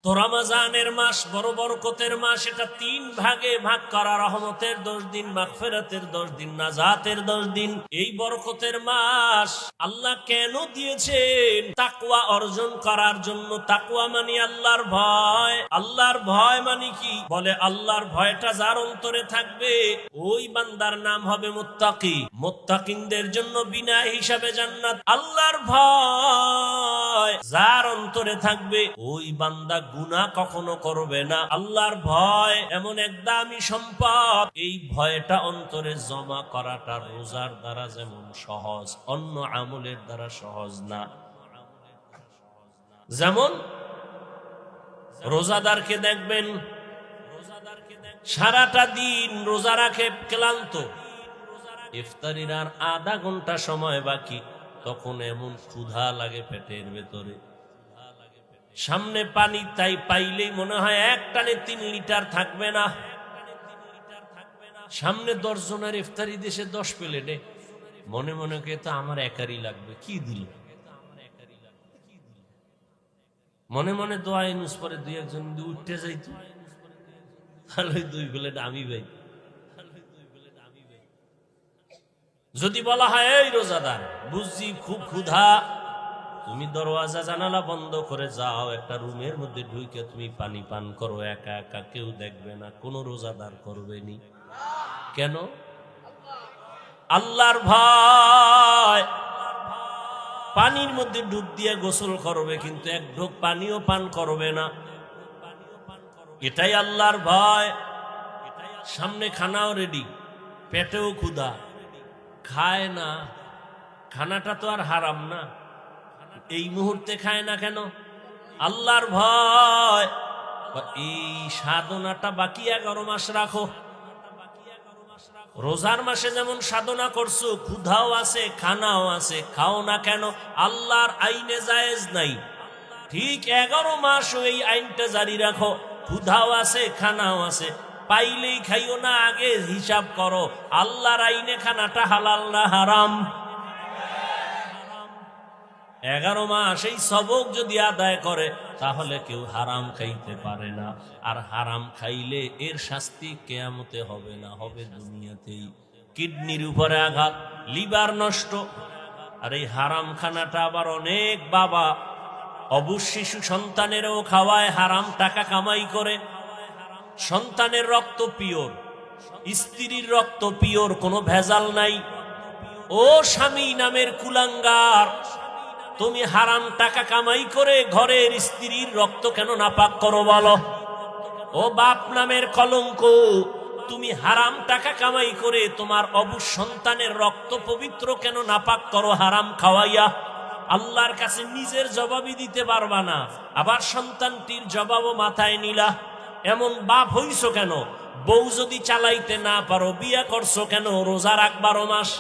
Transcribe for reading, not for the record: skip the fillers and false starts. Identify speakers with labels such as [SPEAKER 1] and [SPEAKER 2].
[SPEAKER 1] তো রমজানের মাস বড় বরকতের মাস, এটা 3 ভাগে ভাগ করা। রহমতের 10 দিন, মাগফিরাতের 10 দিন, নাজাতের 10 দিন। এই বরকতের মাস আল্লাহ কেন দিয়েছেন? তাকওয়া অর্জন করার জন্য। তাকওয়া মানে আল্লাহর ভয়। আল্লাহর ভয় মানে কি? বলে আল্লাহর ভয়টা যার অন্তরে থাকবে ওই বান্দার নাম হবে মুত্তাকি। মুত্তাকিনদের জন্য বিনা হিসাবে জান্নাত। আল্লাহর ভয় যার অন্তরে থাকবে ওই বান্দা গুনাহ কখনো করবে না। আল্লাহর ভয় এমন এক দামি সম্পদ, এই ভয়টা অন্তরে জমা করাটা রোজার দ্বারা যেমন সহজ, অন্য আমলের দ্বারা সহজ না। যেমন রোজাদারকে দেখবেন সারাটা দিন রোজা রাখে, ক্লান্ত, ইফতারির আর আধা ঘন্টা সময় বাকি, তখন এমন ক্ষুধা লাগে পেটের ভেতরে, সামনে পানি তাই পাইলেই মনে হয় এক টানে 3 লিটার থাকবে না। সামনে 10 জনের ইফতারি দেশে 10 প্লেটে, মনে মনে কে তো আমার একারই লাগবে, কি দিল। মনে মনে দোয়া ইনুস পরে 2-1 উঠতে যাইতো, তাহলে 2 প্লেট আমি ভাই। যদি বলা হয় এই রোজাদার, বুঝছি খুব ক্ষুধা, তুমি দরওয়াজা জানালা বন্ধ করে যাও, একটা রুমের মধ্যে ঢুকে তুমি পানি পান করো, একা একা, কেউ দেখবে না, কোন রোজাদার করবে নি। কেন? আল্লাহর ভয়। পানির মধ্যে ডুব দিয়ে গোসল করবে, কিন্তু 1 ঢোক পানিও পান করবে না, এটাই আল্লাহর ভয়। সামনে খানাও রেডি, পেটেও ক্ষুধা, খায় না। খানাটা তো আর হারাম না, এই মুহূর্তে খায় না কেন? আল্লাহর ভয়। এই সাধনাটা বাকি 11 মাস রাখো। রোজার মাসে যেমন সাধনা করছো, ক্ষুধাও আছে, খানাও আছে, খাও না কেন? আল্লাহর আইনে জায়েজ নাই, ঠিক 11 মাস এই আইনটা জারি রাখো। ক্ষুধাও আছে, খানাও আছে, পাইলেই খাইও না, আগে হিসাব করো আল্লাহর আইনে খানাটা হালাল না হারাম। 11 মাস এই সবক যদি আদায় করে তাহলে কেউ হারাম খাইতে পারে না। আর হারাম খাইলে এর শাস্তি কিয়ামতে হবে না, হবে দুনিয়াতেই। কিডনির উপরে আঘাত, লিভার নষ্ট। আর এই হারাম খানাটা আবার অনেক বাবা অবুঝ শিশু সন্তানেরও খাওয়ায়, হারাম টাকা কামাই করে। সন্তানের রক্ত পিওর, স্ত্রীর রক্ত পিওর, কোনো ভেজাল নাই। ও স্বামী নামের কুলাঙ্গার, তুমি হারাম টাকা কামাই করে ঘরের স্ত্রীর রক্ত কেন নাপাক করো বলো? ও বাপ নামের কলঙ্ক, তুমি হারাম টাকা কামাই করে তোমার অবুঝ সন্তানের রক্ত পবিত্র কেন নাপাক করো হারাম খাওয়াইয়া? আল্লাহর কাছে নিজের জবাবই দিতে পারবা না, আবার সন্তানটির জবাবও মাথায় নিলা। এমন বাপ হইছো কেন? বউ যদি চালাইতে না পারো বিয়া করছো কেন? রোজা রাখ 12 মাস।